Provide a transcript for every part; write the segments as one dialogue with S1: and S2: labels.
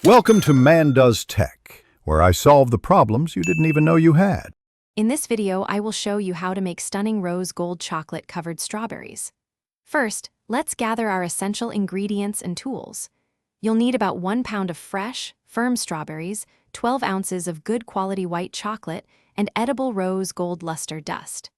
S1: Welcome to Man Does Tech, where I solve the problems you didn't even know you had.
S2: In this video, I will show you how to make stunning rose gold chocolate-covered strawberries. First, let's gather our essential ingredients and tools. You'll need about 1 pound of fresh, firm strawberries, 12 ounces of good quality white chocolate, and edible rose gold luster dust.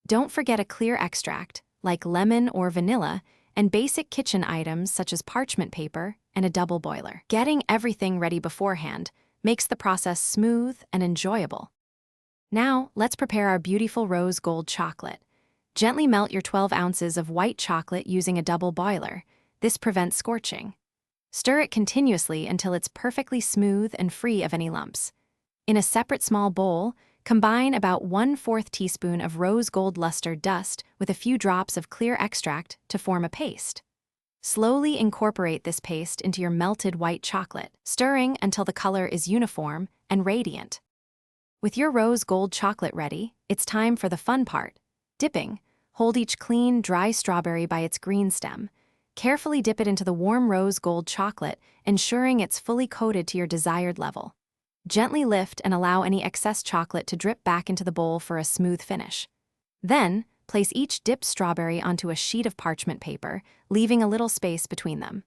S2: Don't forget a clear extract, like lemon or vanilla, and basic kitchen items such as parchment paper and a double boiler. Getting everything ready beforehand makes the process smooth and enjoyable. Now, let's prepare our beautiful rose gold chocolate. Gently melt your 12 ounces of white chocolate using a double boiler. This prevents scorching. Stir it continuously until it's perfectly smooth and free of any lumps. In a separate small bowl, combine about 1/4 teaspoon of rose gold luster dust with a few drops of clear extract to form a paste. Slowly incorporate this paste into your melted white chocolate, stirring until the color is uniform and radiant. With your rose gold chocolate ready, it's time for the fun part, dipping. Hold each clean, dry strawberry by its green stem. Carefully dip it into the warm rose gold chocolate, ensuring it's fully coated to your desired level. Gently lift and allow any excess chocolate to drip back into the bowl for a smooth finish. Then, place each dipped strawberry onto a sheet of parchment paper, leaving a little space between them.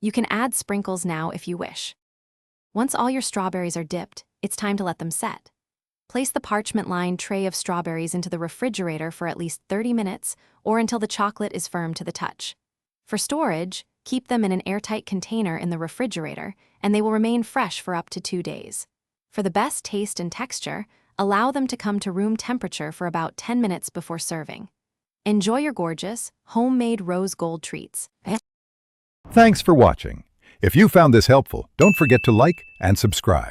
S2: You can add sprinkles now if you wish. Once all your strawberries are dipped, it's time to let them set. Place the parchment-lined tray of strawberries into the refrigerator for at least 30 minutes or until the chocolate is firm to the touch. For storage, keep them in an airtight container in the refrigerator, and they will remain fresh for up to 2 days. For the best taste and texture, allow them to come to room temperature for about 10 minutes before serving. Enjoy your gorgeous, homemade rose gold treats.
S1: Thanks for watching. If you found this helpful, don't forget to like and subscribe.